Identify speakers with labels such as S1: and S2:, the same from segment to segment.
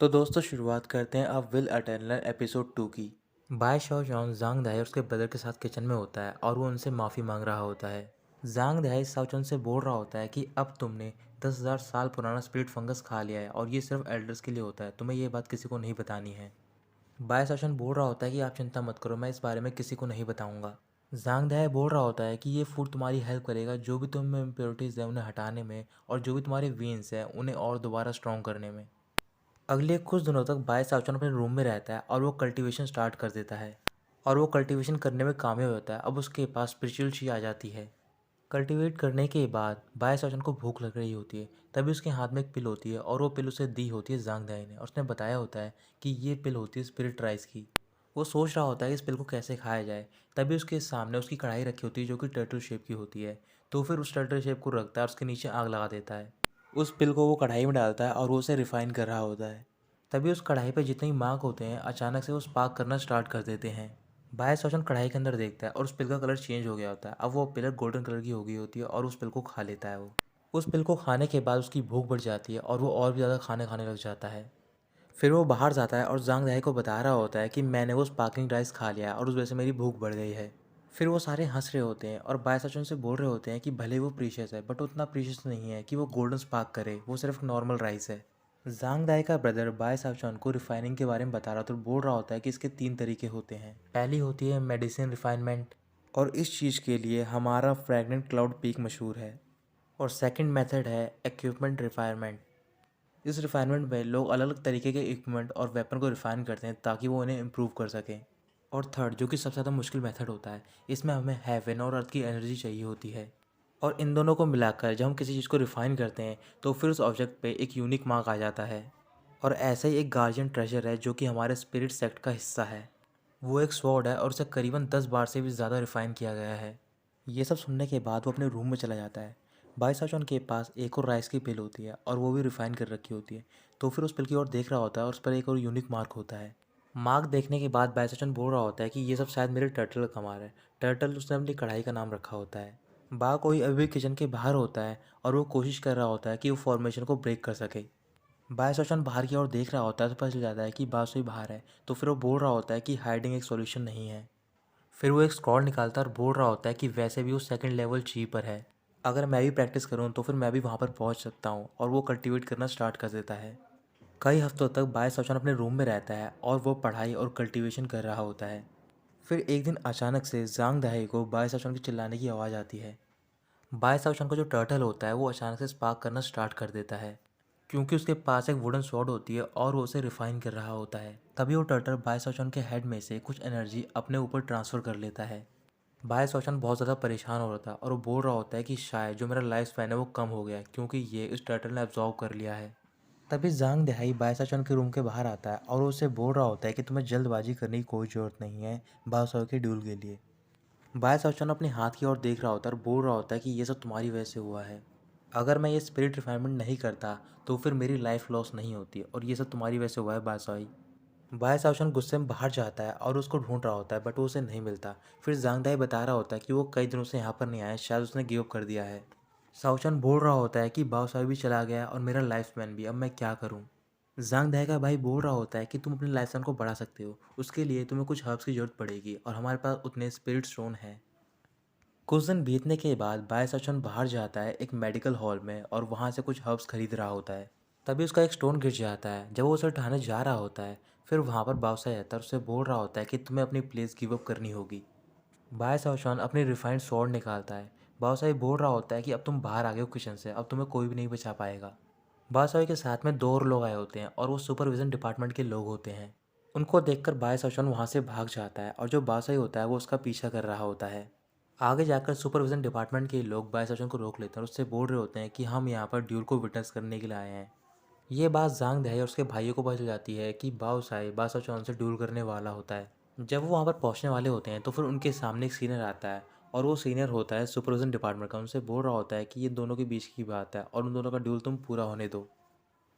S1: तो दोस्तों शुरुआत करते हैं अब विल अटेंडलर एपिसोड 2 की। बाय शो जॉन जांग दहाई उसके ब्रदर के साथ किचन में होता है और वो उनसे माफ़ी मांग रहा होता है। जांग दहाई साओचन से बोल रहा होता है कि अब तुमने 10,000 साल पुराना स्पिरिट फंगस खा लिया है और ये सिर्फ एल्डर्स के लिए होता है, तुम्हें ये बात किसी को नहीं बतानी है। बाय साओचन बोल रहा होता है कि आप चिंता मत करो, मैं इस बारे में किसी को नहीं बताऊंगा। जांग दहाई बोल रहा होता है कि ये फूड तुम्हारी हेल्प करेगा, जो भी तुम में इम्प्योरिटीज़ है उन्हें हटाने में, और जो भी तुम्हारे वेन्स है उन्हें और दोबारा स्ट्रॉन्ग करने में। अगले कुछ दिनों तक बाय साउचन अपने रूम में रहता है और वो कल्टीवेशन स्टार्ट कर देता है और वो कल्टीवेशन करने में कामयाब होता है। अब उसके पास स्पिरिचुअल ची आ जाती है। कल्टीवेट करने के बाद बाय साउचन को भूख लग रही होती है। तभी उसके हाथ में एक पिल होती है और वो पिल उसे दी होती है जांग दाई ने, और उसने बताया होता है कि ये पिल होती है स्पिरिट राइस की। वो सोच रहा होता है कि इस पिल को कैसे खाया जाए। तभी उसके सामने उसकी कढ़ाई रखी होती है जो कि टर्टल शेप की होती है। तो फिर उस टर्टल शेप को रखता है और उसके नीचे आग लगा देता है। उस पिल को वो कढ़ाई में डालता है और वो उसे रिफाइन कर रहा होता है। तभी उस कढ़ाई पे जितने ही मार्क होते हैं अचानक से वो स्पार्क करना स्टार्ट कर देते हैं। बाय सोचन कढ़ाई के अंदर देखता है और उस पिल का कलर चेंज हो गया होता है। अब वो पिलर गोल्डन कलर की हो गई होती है और उस पिल को खा लेता है वो। उस पिल को खाने के बाद उसकी भूख बढ़ जाती है और वो और भी ज़्यादा खाने खाने लग जाता है। फिर वो बाहर जाता है और जांग दहाई को बता रहा होता है कि मैंने वो स्पार्कलिंग राइस खा लिया है और उस वजह से मेरी भूख बढ़ गई है। फिर वो सारे हंस रहे होते हैं और बाय सचन से बोल रहे होते हैं कि भले वो प्रीशियस है बट उतना प्रीशियस नहीं है कि वो गोल्डन स्पार्क करे, वो सिर्फ नॉर्मल राइस है। जांग दाई का ब्रदर बाय सावचॉन को रिफाइनिंग के बारे में बता रहा तो बोल रहा होता है कि इसके 3 तरीके होते हैं। पहली होती है मेडिसिन रिफाइनमेंट, और इस चीज़ के लिए हमारा फ्रैगनेंट क्लाउड पीक मशहूर है। और सेकंड मेथड है इक्विपमेंट रिफाइनमेंट। इस रिफाइनमेंट में लोग अलग अलग तरीके के इक्विपमेंट और वेपन को रिफाइन करते हैं ताकि वो उन्हें इम्प्रूव कर सकें। और थर्ड, जो कि सबसे ज़्यादा मुश्किल मेथड होता है, इसमें हमें हेवन और अर्थ की एनर्जी चाहिए होती है। और इन दोनों को मिलाकर जब हम किसी चीज़ को रिफाइन करते हैं तो फिर उस ऑब्जेक्ट पे एक यूनिक मार्क आ जाता है। और ऐसा ही एक गार्जियन ट्रेजर है जो कि हमारे स्पिरिट सेक्ट का हिस्सा है। वो एक स्वॉर्ड है और उसे करीबन 10 बार से भी ज़्यादा रिफाइन किया गया है। ये सब सुनने के बाद वो अपने रूम में चला जाता है। बाईसाचन के पास एक और राइस की पिल होती है और वो भी रिफाइन कर रखी होती है। तो फिर उस पिल की ओर देख रहा होता है और उस पर एक और यूनिक मार्क होता है। मार्क देखने के बाद बाईसाचन बोल रहा होता है कि ये सब शायद मेरे टर्टल का कमाल है। टर्टल उसने अपनी कढ़ाई का नाम रखा होता है। बा कोई अभी भी किचन के बाहर होता है और वो कोशिश कर रहा होता है कि वो फॉर्मेशन को ब्रेक कर सके। बाईसाचन बाहर की ओर देख रहा होता है तो पता चल जाता है कि बासुई बाहर है। तो फिर वो बोल रहा होता है कि हाइडिंग एक सॉल्यूशन नहीं है। फिर वो एक स्क्रॉल निकालता है और बोल रहा होता है कि वैसे भी वो सेकंड लेवल ची पर है। अगर मैं भी प्रैक्टिस करूँ तो फिर मैं भी वहाँ पर पहुँच सकता हूँ, और वो कल्टीवेट करना स्टार्ट कर देता है। कई हफ्तों तक बाय सौचन अपने रूम में रहता है और वो पढ़ाई और कल्टीवेशन कर रहा होता है। फिर एक दिन अचानक से जांग दहाई को बाय सौचन के चिल्लाने की आवाज़ आती है। बाय सौचन का जो टर्टल होता है वो अचानक से स्पार्क करना स्टार्ट कर देता है, क्योंकि उसके पास एक वुडन स्वॉर्ड होती है और वो उसे रिफाइन कर रहा होता है। तभी वो टर्टल बाय सौचन के हेड में से कुछ एनर्जी अपने ऊपर ट्रांसफ़र कर लेता है। बाय सौचन बहुत ज़्यादा परेशान हो रहा था और वो बोल रहा होता है कि शायद जो मेरा लाइफ स्पैन है वो कम हो गया है, क्योंकि ये इस टर्टल ने एब्जॉर्व कर लिया है। तभी जांग दहाई बाय सौचन के रूम के बाहर आता है और वो उसे बोल रहा होता है कि तुम्हें जल्दबाजी करने की कोई ज़रूरत नहीं है बाओ के ड्यूल के लिए। बाय सौचन अपने हाथ की ओर देख रहा होता है और बोल रहा होता है कि ये सब तुम्हारी वजह से हुआ है। अगर मैं ये स्पिरिट रिफाइनमेंट नहीं करता तो फिर मेरी लाइफ लॉस नहीं होती, और ये सब तुम्हारी वजह से हुआ है बादशाही। बाय साउशन गुस्से में बाहर जाता है और उसको ढूंढ रहा होता है बट वो उसे नहीं मिलता। फिर जांगदाई बता रहा होता है कि वो कई दिनों से यहाँ पर नहीं आया, शायद उसने गिव अप कर दिया है। साउचन बोल रहा होता है कि बाओसाई भी चला गया और मेरा लाइफ स्पैन भी, अब मैं क्या करूँ। जांगदाई का भाई बोल रहा होता है कि तुम अपने लाइफ स्पैन को बढ़ा सकते हो, उसके लिए तुम्हें कुछ हर्ब्स की जरूरत पड़ेगी और हमारे पास उतने स्पिरिट स्टोन हैं। कुछ दिन बीतने के बाद बाय सचन बाहर जाता है एक मेडिकल हॉल में और वहाँ से कुछ हर्ब्स खरीद रहा होता है। तभी उसका एक स्टोन गिर जाता है। जब वो उसे उठाने जा रहा होता है फिर वहाँ पर बादशाह आता है और उससे बोल रहा होता है कि तुम्हें अपनी प्लेस गिव अप करनी होगी। बाय सावशान अपनी रिफाइंड स्वॉर्ड निकालता है। बादशाह बोल रहा होता है कि अब तुम बाहर आ गए हो किचन से, अब तुम्हें कोई भी नहीं बचा पाएगा। बादशाह के साथ में 2 और लोग आए होते हैं और वो सुपरविजन डिपार्टमेंट के लोग होते हैं। उनको देखकर बाय सावशान वहाँ से भाग जाता है और जो बादशाह होता है वो उसका पीछा कर रहा होता है। आगे जाकर सुपरविजन डिपार्टमेंट के लोग बाय सचन को रोक लेते हैं और उससे बोल रहे होते हैं कि हम यहाँ पर ड्यूल को विटनेस करने के लिए आए हैं। ये बात जांग दहाई और उसके भाइयों को पता चल जाती है कि बाओ साई बा सचौन से ड्यूल करने वाला होता है। जब वो वहाँ पर पहुँचने वाले होते हैं तो फिर उनके सामने एक सीनियर आता है और वो सीनियर होता है सुपरविजन डिपार्टमेंट का। उनसे बोल रहा होता है कि ये दोनों के बीच की बात है और उन दोनों का ड्यूल तुम पूरा होने दो।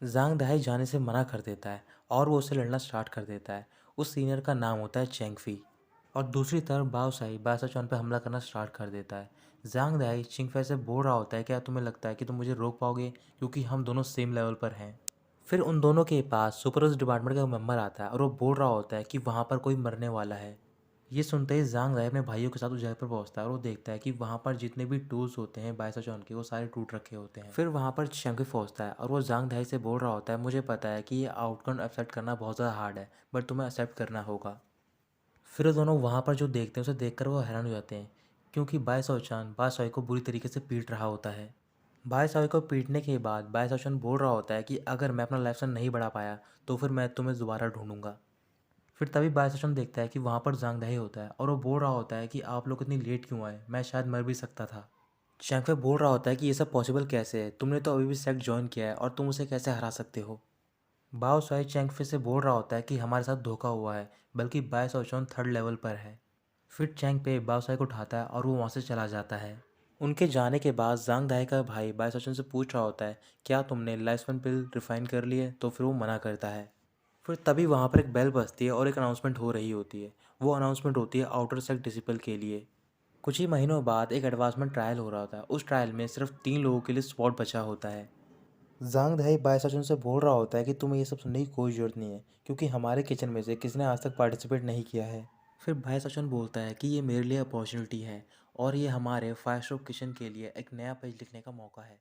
S1: जांग दहाई जाने से मना कर देता है और वो उससे लड़ना स्टार्ट कर देता है। उस सीनियर का नाम होता है चेंगफी। और दूसरी तरफ बाओ साई बासाचौन पर हमला करना स्टार्ट कर देता है। जांग दहाई चिंगफै से बोल रहा होता है क्या तुम्हें लगता है कि तुम मुझे रोक पाओगे, क्योंकि हम दोनों सेम लेवल पर हैं। फिर उन दोनों के पास सुपरवाइजर डिपार्टमेंट का मेंबर आता है और वो बोल रहा होता है कि वहाँ पर कोई मरने वाला है। ये सुनते ही ज़ांग दाई अपने भाइयों के साथ उस जगह पर पहुँचता है और वो देखता है कि वहाँ पर जितने भी टूल्स होते हैं बाइसोचौन के वो सारे टूट रखे होते हैं। फिर वहाँ पर शंकी पहुँचता है और वो ज़ांग दाई से बोल रहा होता है, मुझे पता है कि ये आउटकम एक्सेप्ट करना बहुत ज़्यादा हार्ड है, बट तुम्हें एक्सेप्ट करना होगा। फिर वो दोनों वहाँ पर जो देखते हैं उसे देखकर वो हैरान हो जाते हैं, क्योंकि बाइसोचान बासाई को बुरी तरीके से पीट रहा होता है। बाइसाई को पीटने के बाद बाइसोचान बोल रहा होता है कि अगर मैं अपना लाइफ नहीं बढ़ा पाया तो फिर मैं तुम्हें दोबारा ढूंढूंगा। फिर तभी बाइसोचान देखता है कि वहाँ पर जांग दही होता है और वो बोल रहा होता है कि आप लोग इतनी लेट क्यों आए, मैं शायद मर भी सकता था। चैंगफे बोल रहा होता है कि ये सब पॉसिबल कैसे है, तुमने तो अभी भी सेक्ट ज्वाइन किया है और तुम उसे कैसे हरा सकते हो। बाओ साई चैंगफे से बोल रहा होता है कि हमारे साथ धोखा हुआ है, बल्कि बाइसोचान थर्ड लेवल पर है। फिर चैंग पे बाओसाई को उठाता है और वो वहाँ से चला जाता है। उनके जाने के बाद जांग दाई का भाई बाइसोचन से पूछ रहा होता है, क्या तुमने लाइसवन पिल रिफाइन कर ली है, तो फिर वो मना करता है। फिर तभी वहाँ पर एक बेल बजती है और एक अनाउंसमेंट हो रही होती है। वो अनाउंसमेंट होती है आउटर सेक्ट डिसिपल के लिए। कुछ ही महीनों बाद एक एडवांसमेंट ट्रायल हो रहा होता है। उस ट्रायल में सिर्फ 3 लोगों के लिए स्पॉट बचा होता है। जांग दहाई बाइसोचन से बोल रहा होता है कि तुम्हें ये सब सुनने की कोई ज़रूरत नहीं है, क्योंकि हमारे किचन में से किसी ने आज तक पार्टिसिपेट नहीं किया है। फिर बाइसोचन बोलता है कि ये मेरे लिए अपॉर्चुनिटी है और ये हमारे 5 स्टार किचन के लिए एक नया पेज लिखने का मौका है।